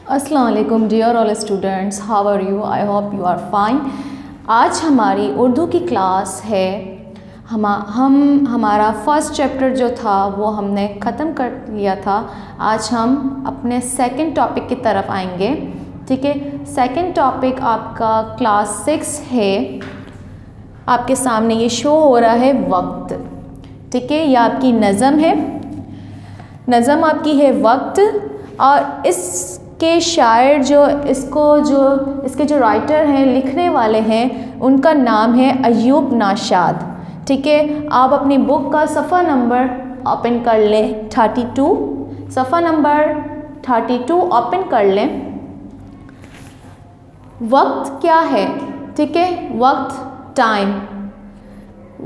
अस्सलाम वालेकुम dear all students, how are you? I hope you are fine. आज हमारी उर्दू की क्लास है। हमारा फर्स्ट चैप्टर जो था वो हमने ख़त्म कर लिया था। आज हम अपने सेकंड टॉपिक की तरफ आएंगे। ठीक है, सेकंड टॉपिक आपका क्लास 6 है। आपके सामने ये शो हो रहा है वक्त। ठीक है, यह आपकी नज़म है। नज़म आपकी है वक्त, और इसके शायर इसके जो राइटर हैं, लिखने वाले हैं, उनका नाम है अय्यूब नाशाद। ठीक है, आप अपनी बुक का सफ़ा नंबर ओपन कर लें 32, सफ़ा नंबर 32 ओपन कर लें। वक्त क्या है? ठीक है, वक्त टाइम।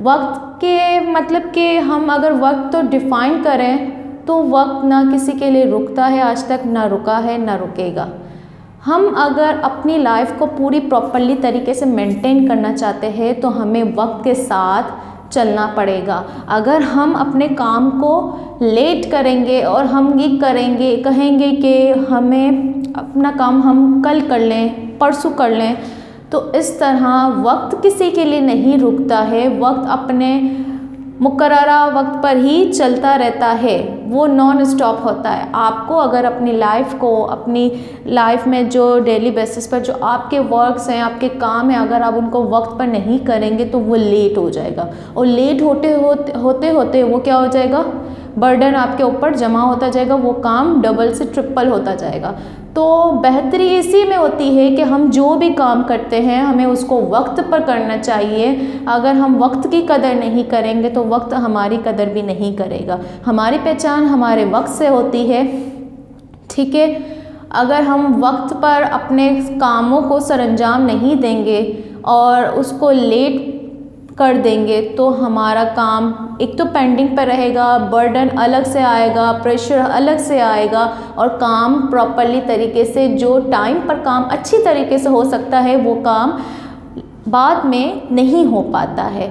वक्त के मतलब कि हम अगर वक्त तो डिफ़ाइन करें तो वक्त ना किसी के लिए रुकता है, आज तक ना रुका है ना रुकेगा। हम अगर अपनी लाइफ को पूरी प्रॉपरली तरीके से मेंटेन करना चाहते हैं तो हमें वक्त के साथ चलना पड़ेगा। अगर हम अपने काम को लेट करेंगे और हम ये कहेंगे कि हमें अपना काम हम कल कर लें, परसों कर लें, तो इस तरह वक्त किसी के लिए नहीं रुकता है। वक्त अपने मुकर्ररा वक्त पर ही चलता रहता है, वो नॉन स्टॉप होता है। आपको अगर अपनी लाइफ में जो डेली बेसिस पर जो आपके वर्क्स हैं, आपके काम हैं, अगर आप उनको वक्त पर नहीं करेंगे तो वो लेट हो जाएगा, और लेट होते वो क्या हो जाएगा, बर्डन आपके ऊपर जमा होता जाएगा, वो काम डबल से ट्रिपल होता जाएगा। तो बेहतरी इसी में होती है कि हम जो भी काम करते हैं हमें उसको वक्त पर करना चाहिए। अगर हम वक्त की कदर नहीं करेंगे तो वक्त हमारी कदर भी नहीं करेगा। हमारी पहचान हमारे वक्त से होती है। ठीक है, अगर हम वक्त पर अपने कामों को सरअंजाम नहीं देंगे और उसको लेट कर देंगे तो हमारा काम एक तो पेंडिंग पर रहेगा, बर्डन अलग से आएगा, प्रेशर अलग से आएगा, और काम प्रॉपरली तरीके से, जो टाइम पर काम अच्छी तरीके से हो सकता है, वो काम बाद में नहीं हो पाता है।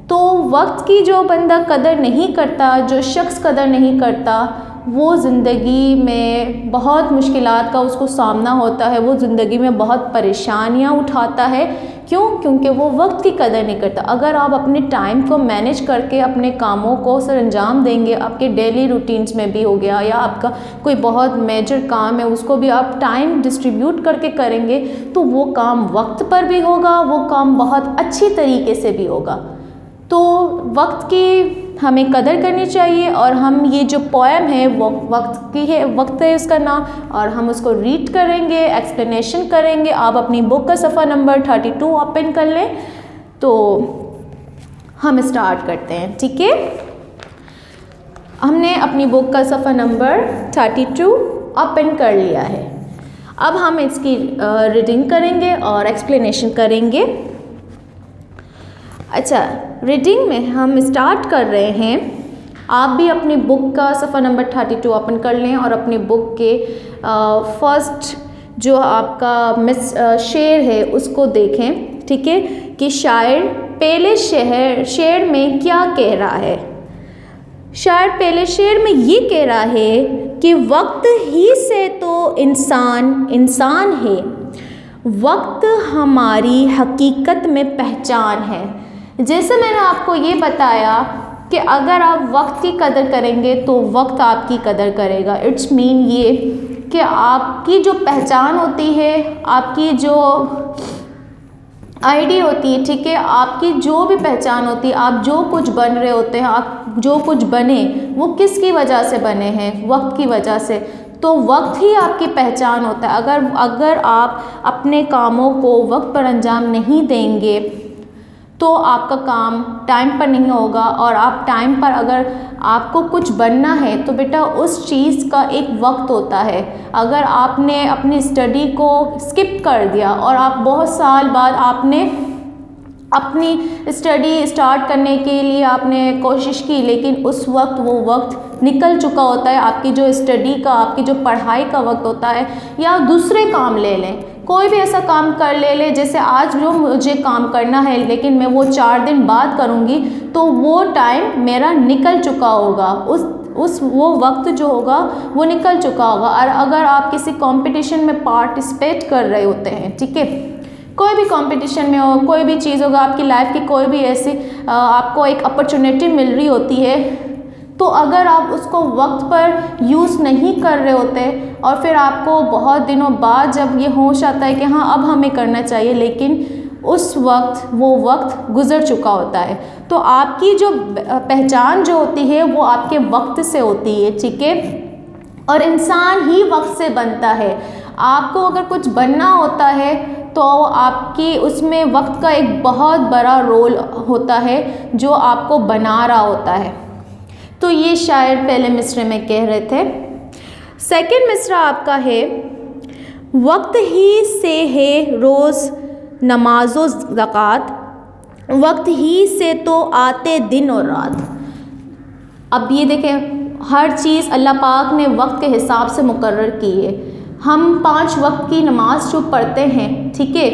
तो वक्त की जो बंदा कदर नहीं करता, जो शख्स कदर नहीं करता, वो ज़िंदगी में बहुत मुश्किलात का उसको सामना होता है, वो ज़िंदगी में बहुत परेशानियां उठाता है। क्यों? क्योंकि वो वक्त की कदर नहीं करता। अगर आप अपने टाइम को मैनेज करके अपने कामों को सरअंजाम देंगे, आपके डेली रूटीन्स में भी हो गया, या आपका कोई बहुत मेजर काम है उसको भी आप टाइम डिस्ट्रीब्यूट करके करेंगे, तो वो काम वक्त पर भी होगा, वो काम बहुत अच्छी तरीके से भी होगा। तो वक्त की हमें कदर करनी चाहिए। और हम ये जो पोएम है वो वक्त है उसका नाम, और हम उसको रीड करेंगे, एक्सप्लेनेशन करेंगे। आप अपनी बुक का सफ़ा नंबर 32 ओपन कर लें, तो हम स्टार्ट करते हैं। ठीक है, हमने अपनी बुक का सफ़ा नंबर 32 ओपन कर लिया है। अब हम इसकी रीडिंग करेंगे और एक्सप्लेनेशन करेंगे। अच्छा, रीडिंग में हम स्टार्ट कर रहे हैं। आप भी अपनी बुक का सफ़ा नंबर 32 ओपन कर लें और अपनी बुक के फर्स्ट जो आपका शेर है उसको देखें। ठीक है, कि शायर पहले शेर में क्या कह रहा है। शायर पहले शेर में ये कह रहा है कि वक्त ही से तो इंसान है, वक्त हमारी हकीकत में पहचान है। जैसे मैंने आपको ये बताया कि अगर आप वक्त की कदर करेंगे तो वक्त आपकी कदर करेगा। इट्स मीन ये कि आपकी जो पहचान होती है, आपकी जो आईडी होती है, ठीक है, आपकी जो भी पहचान होती है, आप जो कुछ बन रहे होते हैं, आप जो कुछ बने वो किसकी वजह से बने हैं? वक्त की वजह से। तो वक्त ही आपकी पहचान होता है। अगर आप अपने कामों को वक्त पर अंजाम नहीं देंगे तो आपका काम टाइम पर नहीं होगा। और आप टाइम पर अगर आपको कुछ बनना है तो बेटा उस चीज़ का एक वक्त होता है। अगर आपने अपनी स्टडी को स्किप कर दिया और आप बहुत साल बाद आपने अपनी स्टडी स्टार्ट करने के लिए आपने कोशिश की, लेकिन उस वक्त वो वक्त निकल चुका होता है। आपकी जो स्टडी का, आपकी जो पढ़ाई का वक्त होता है, या दूसरे काम ले लें, कोई भी ऐसा काम कर ले जैसे आज जो मुझे काम करना है लेकिन मैं वो 4 दिन बाद करूँगी, तो वो टाइम मेरा निकल चुका होगा। वो वक्त जो होगा वो निकल चुका होगा। और अगर आप किसी कंपटीशन में पार्टिसिपेट कर रहे होते हैं, ठीक है, कोई भी कंपटीशन में हो, कोई भी चीज़ होगा, आपकी लाइफ की कोई भी ऐसी आपको एक अपॉर्चुनिटी मिल रही होती है, तो अगर आप उसको वक्त पर यूज़ नहीं कर रहे होते और फिर आपको बहुत दिनों बाद जब ये होश आता है कि हाँ अब हमें करना चाहिए, लेकिन उस वक्त वो वक्त गुज़र चुका होता है। तो आपकी जो पहचान जो होती है वो आपके वक्त से होती है, ठीक है, और इंसान ही वक्त से बनता है। आपको अगर कुछ बनना होता है तो आपकी उसमें वक्त का एक बहुत बड़ा रोल होता है जो आपको बना रहा होता है। तो ये शायर पहले मिसरे में कह रहे थे। सेकंड मिसरा आपका है, वक्त ही से है रोज़ नमाज़ो ज़कात, वक्त ही से तो आते दिन और रात। अब ये देखें, हर चीज़ अल्लाह पाक ने वक्त के हिसाब से मुकर्रर की है। हम 5 वक्त की नमाज़ जो पढ़ते हैं, ठीक है,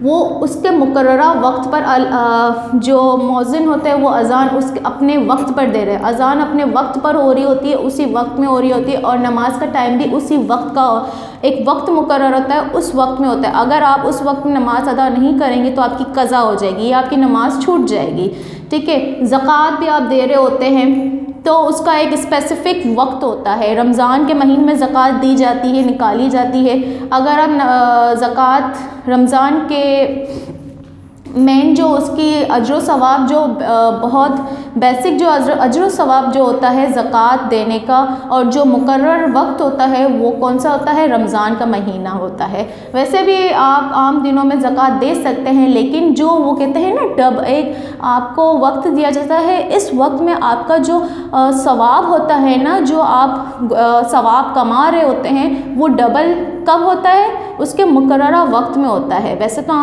वो उसके मुकर्ररा वक्त पर जो मौज़िन होते हैं वो अज़ान उसके अपने वक्त पर दे रहे हैं। अज़ान अपने वक्त पर हो रही होती है, उसी वक्त में हो रही होती है, और नमाज का टाइम भी उसी वक्त का एक वक्त मुकर्रर होता है, उस वक्त में होता है। अगर आप उस वक्त में नमाज अदा नहीं करेंगे तो आपकी कज़ा हो जाएगी या आपकी नमाज छूट जाएगी, ठीक है। ज़कात भी आप दे रहे होते हैं तो उसका एक स्पेसिफ़िक वक्त होता है। रमज़ान के महीने में ज़कात दी जाती है, निकाली जाती है। अगर आप ज़कात रमज़ान के मेन जो उसकी अजर सवाब जो बहुत बेसिक जो अजर सवाब जो होता है ज़कात देने का, और जो मुकर्रर वक्त होता है वो कौन सा होता है, रमज़ान का महीना होता है। वैसे भी आप आम दिनों में ज़कात दे सकते हैं, लेकिन जो वो कहते हैं ना एक आपको वक्त दिया जाता है, इस वक्त में आपका जो सवाब होता है ना, जो आप सवाब कमा रहे होते हैं, वो डबल कब होता है, उसके मुकर्ररा वक्त में होता है। वैसे तो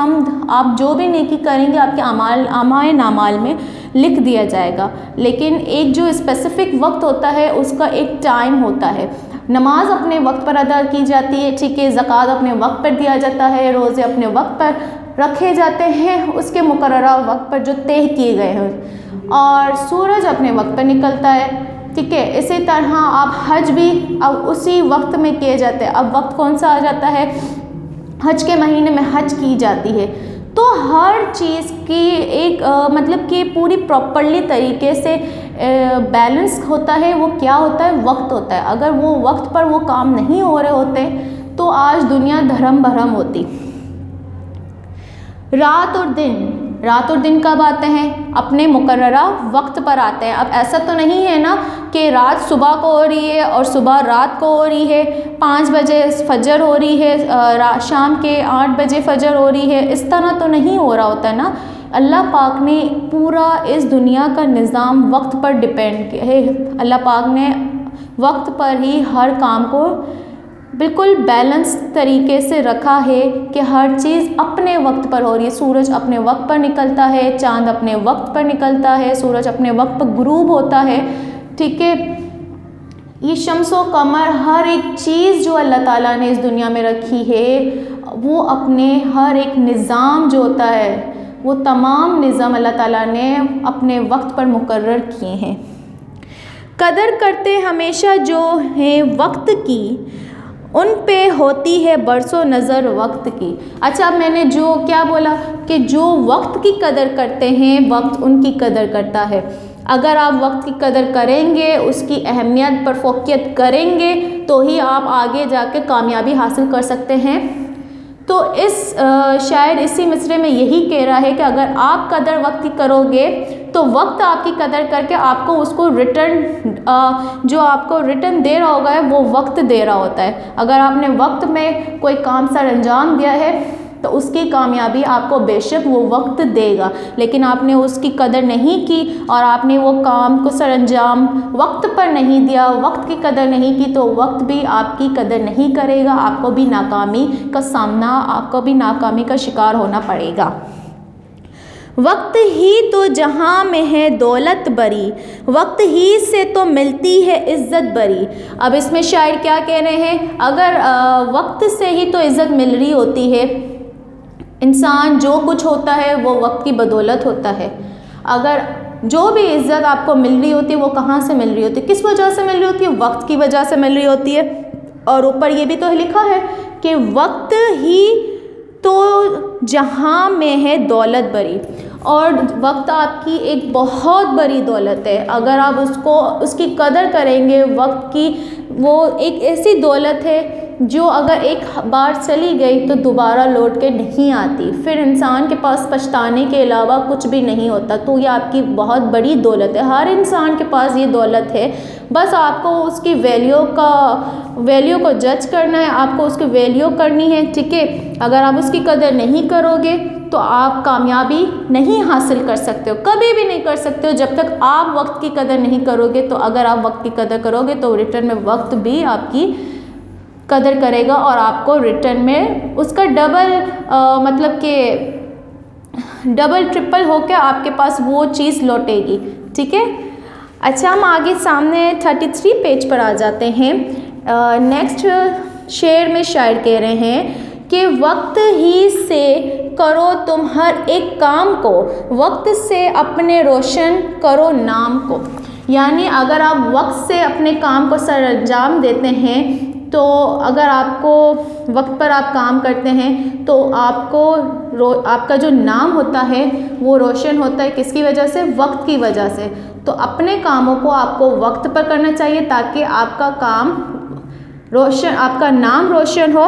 आप जो भी नेकी करेंगे आपके आमाए नामाल में लिख दिया जाएगा, लेकिन एक जो स्पेसिफ़िक वक्त होता है उसका एक टाइम होता है। नमाज अपने वक्त पर अदा की जाती है, ठीक है, ज़कात अपने वक्त पर दिया जाता है, रोज़े अपने वक्त पर रखे जाते हैं उसके मुकर्ररा वक्त पर जो तय किए गए हैं, और सूरज अपने वक्त पर निकलता है, ठीक है। इसी तरह आप हज भी अब उसी वक्त में किए जाते हैं। अब वक्त कौन सा आ जाता है, हज के महीने में हज की जाती है। तो हर चीज़ की एक मतलब कि पूरी प्रॉपर्ली तरीके से बैलेंस होता है। वो क्या होता है, वक्त होता है। अगर वो वक्त पर वो काम नहीं हो रहे होते तो आज दुनिया धर्म भरम होती। रात और दिन कब आते हैं, अपने मुकर्ररा वक्त पर आते हैं। अब ऐसा तो नहीं है ना कि रात सुबह को हो रही है और सुबह रात को हो रही है, 5 बजे फजर हो रही है, शाम के 8 बजे फजर हो रही है, इस तरह तो नहीं हो रहा होता है ना। अल्लाह पाक ने पूरा इस दुनिया का निज़ाम वक्त पर डिपेंड किया है। अल्लाह पाक ने वक्त पर ही हर काम को बिल्कुल बैलेंस तरीके से रखा है कि हर चीज़ अपने वक्त पर हो रही है। सूरज अपने वक्त पर निकलता है, चाँद अपने वक्त पर निकलता है, सूरज अपने वक्त पर गुरूब होता है, ठीक है। ये शम्सो कमर, हर एक चीज़ जो अल्लाह ताला ने इस दुनिया में रखी है वो अपने हर एक निज़ाम जो होता है वो तमाम निज़ाम अल्लाह ताला ने अपने वक्त पर मुकर्रर किए हैं। कदर करते हमेशा जो हैं वक्त की, उन पे होती है बरसों नज़र वक्त की। अच्छा, मैंने जो क्या बोला कि जो वक्त की कदर करते हैं वक्त उनकी कदर करता है। अगर आप वक्त की कदर करेंगे, उसकी अहमियत पर फोकियत करेंगे तो ही आप आगे जाके कामयाबी हासिल कर सकते हैं। तो इस शायर इसी मिसरे में यही कह रहा है कि अगर आप कदर वक्त की करोगे तो वक्त आपकी कदर करके आपको उसको रिटर्न जो आपको रिटर्न दे रहा होगा वो वक्त दे रहा होता है। अगर आपने वक्त में कोई काम सर अंजाम दिया है तो उसकी कामयाबी आपको बेशक वो वक्त देगा, लेकिन आपने उसकी कदर नहीं की और आपने वो काम को सर अंजाम वक्त पर नहीं दिया, वक्त की कदर नहीं की, तो वक्त भी आपकी कदर नहीं करेगा। आपको भी नाकामी का सामना, आपको भी नाकामी का शिकार होना पड़ेगा। वक्त ही तो जहाँ में है दौलत बरी, वक्त ही से तो मिलती है इज़्ज़त बरी। अब इसमें शायर क्या कह रहे हैं, अगर वक्त से ही तो इज़्ज़त मिल रही होती है, इंसान जो कुछ होता है वो वक्त की बदौलत होता है। अगर जो भी इज़्ज़त आपको मिल रही होती है वो कहाँ से मिल रही होती है, किस वजह से मिल रही होती है, वक्त की वजह से मिल रही होती है। और ऊपर ये भी तो लिखा है कि वक्त ही तो जहाँ में है दौलत भरी, और वक्त आपकी एक बहुत बड़ी दौलत है। अगर आप उसकी कदर करेंगे, वक्त की वो एक ऐसी दौलत है जो अगर एक बार चली गई तो दोबारा लौट के नहीं आती, फिर इंसान के पास पछताने के अलावा कुछ भी नहीं होता। तो ये आपकी बहुत बड़ी दौलत है, हर इंसान के पास ये दौलत है। बस आपको उसकी वैल्यू को जज करना है, आपको उसकी वैल्यू करनी है, ठीक है। अगर आप उसकी कदर नहीं करोगे तो आप कामयाबी नहीं हासिल कर सकते हो, कभी भी नहीं कर सकते हो जब तक आप वक्त की कदर नहीं करोगे। तो अगर आप वक्त की कदर करोगे तो रिटर्न में वक्त भी आपकी कदर करेगा और आपको रिटर्न में उसका मतलब कि डबल ट्रिपल होकर आपके पास वो चीज़ लौटेगी, ठीक है। अच्छा, हम आगे सामने 33 पेज पर आ जाते हैं। नेक्स्ट शेर में शायर कह रहे हैं कि वक्त ही से करो तुम हर एक काम को, वक्त से अपने रोशन करो नाम को। यानी अगर आप वक्त से अपने काम को सरअंजाम देते हैं, तो अगर आपको वक्त पर आप काम करते हैं तो आपका जो नाम होता है वो रोशन होता है। किसकी वजह से? वक्त की वजह से। तो अपने कामों को आपको वक्त पर करना चाहिए ताकि आपका काम रोशन, आपका नाम रोशन हो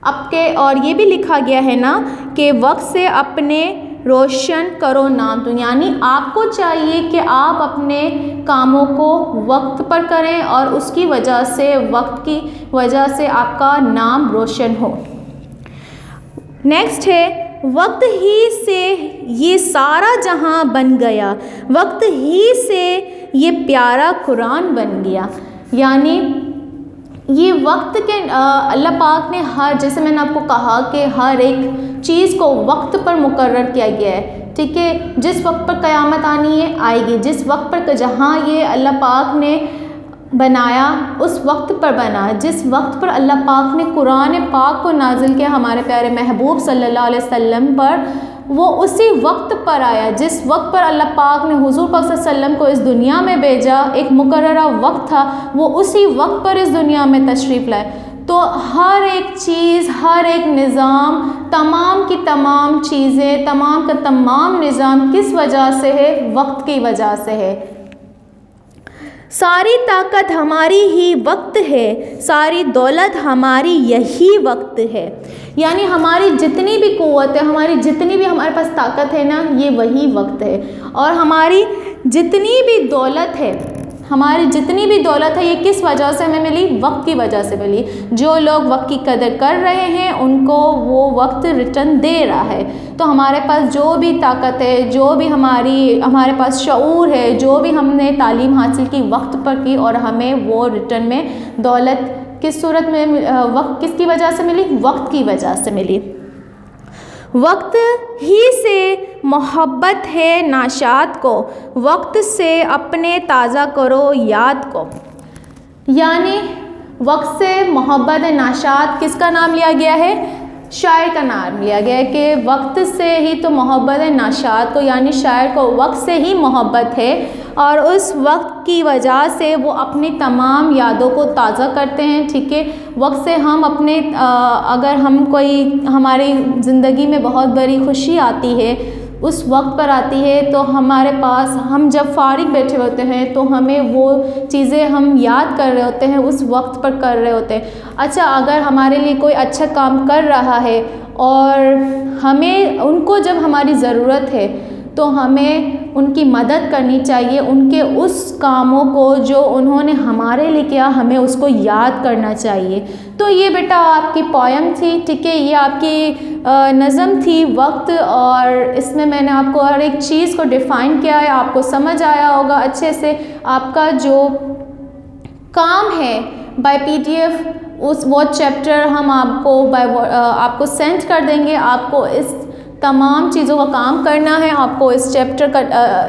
आपके। और ये भी लिखा गया है ना कि वक्त से अपने रोशन करो नाम। तो यानी आपको चाहिए कि आप अपने कामों को वक्त पर करें और उसकी वजह से, वक्त की वजह से आपका नाम रोशन हो। नेक्स्ट है, वक्त ही से ये सारा जहां बन गया, वक्त ही से ये प्यारा कुरान बन गया। यानी ये वक्त के अल्लाह पाक ने जैसे मैंने आपको कहा कि हर एक चीज़ को वक्त पर मुकर्रर किया गया है, ठीक है। जिस वक्त पर क़यामत आनी है आएगी, जिस वक्त पर जहाँ ये अल्लाह पाक ने बनाया उस वक्त पर बना। जिस वक्त पर अल्लाह पाक ने कुरान पाक को नाजिल किया हमारे प्यारे महबूब सल्लल्लाहु अलैहि वसल्लम पर, वो उसी वक्त पर आया। जिस वक्त पर अल्लाह पाक ने हुजूर पाक सल्लल्लाहु अलैहि वसल्लम को इस दुनिया में भेजा, एक मुकर्ररा वक्त था, वो उसी वक्त पर इस दुनिया में तशरीफ़ लाए। तो हर एक चीज़, हर एक निज़ाम, तमाम की तमाम चीज़ें, तमाम का तमाम निज़ाम किस वजह से है? वक्त की वजह से है। सारी ताकत हमारी ही वक्त है, सारी दौलत हमारी यही वक्त है। यानी हमारी जितनी भी क़ुव्वत है, हमारी जितनी भी हमारे पास ताकत है ना, ये वही वक्त है। और हमारी जितनी भी दौलत है, हमारी जितनी भी दौलत है, ये किस वजह से हमें मिली? वक्त की वजह से मिली। जो लोग वक्त की कदर कर रहे हैं उनको वो वक्त रिटर्न दे रहा है। तो हमारे पास जो भी ताकत है, जो भी हमारे पास शऊर है, जो भी हमने तालीम हासिल की वक्त पर की, और हमें वो रिटर्न में दौलत किस सूरत में वक्त किसकी वजह से मिली? वक्त की वजह से मिली। वक्त ही से मोहब्बत है नाशाद को, वक्त से अपने ताज़ा करो याद को। यानी वक्त से मोहब्बत है नाशाद, किसका नाम लिया गया है? शायर का नाम लिया गया है कि वक्त से ही तो मोहब्बत है नाशाद को। यानी शायर को वक्त से ही मोहब्बत है और उस वक्त की वजह से वो अपनी तमाम यादों को ताज़ा करते हैं, ठीक है। वक्त से हम अपने अगर हमारी ज़िंदगी में बहुत बड़ी खुशी आती है, उस वक्त पर आती है, तो हमारे पास, हम जब फारिग बैठे होते हैं तो हमें वो चीज़ें हम याद कर रहे होते हैं, उस वक्त पर कर रहे होते हैं। अच्छा, अगर हमारे लिए कोई अच्छा काम कर रहा है और हमें उनको जब हमारी ज़रूरत है तो हमें उनकी मदद करनी चाहिए। उनके उस कामों को जो उन्होंने हमारे लिए किया, हमें उसको याद करना चाहिए। तो ये बेटा आपकी पोयम थी, ठीक है, ये आपकी नज़म थी वक्त, और इसमें मैंने आपको हर एक चीज़ को डिफ़ाइन किया है, आपको समझ आया होगा अच्छे से। आपका जो काम है बाय PDF वो चैप्टर हम आपको सेंड कर देंगे। आपको इस तमाम चीज़ों का काम करना है, आपको इस चैप्टर का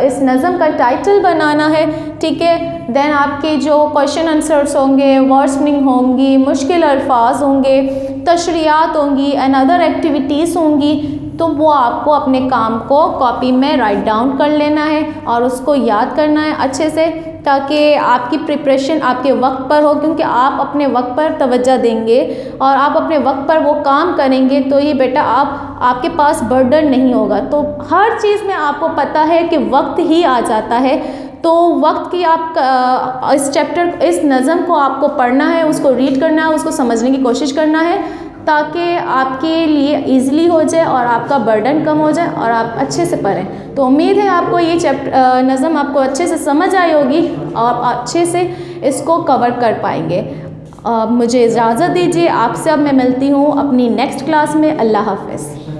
इस नज़म का टाइटल बनाना है, ठीक है। देन आपके जो क्वेश्चन आंसर्स होंगे, वर्ड्स मीनिंग होंगी, मुश्किल अल्फाज होंगे, तशरीहात होंगी एंड अदर एक्टिविटीज़ होंगी, तो वो आपको अपने काम को कॉपी में राइट डाउन कर लेना है और उसको याद करना है अच्छे से, ताकि आपकी प्रिपरेशन आपके वक्त पर हो, क्योंकि आप अपने वक्त पर तवज्जो देंगे और आप अपने वक्त पर वो काम करेंगे तो ये बेटा आपके पास बर्डन नहीं होगा। तो हर चीज़ में आपको पता है कि वक्त ही आ जाता है, तो वक्त की आप इस चैप्टर, इस नज़म को आपको पढ़ना है, उसको रीड करना है, उसको समझने की कोशिश करना है, ताकि आपके लिए इजीली हो जाए और आपका बर्डन कम हो जाए और आप अच्छे से पढ़ें। तो उम्मीद है आपको ये नज़म आपको अच्छे से समझ आई होगी और अच्छे से इसको कवर कर पाएंगे। मुझे इजाज़त दीजिए, आपसे अब मैं मिलती हूँ अपनी नेक्स्ट क्लास में। अल्लाह हाफ़िज़।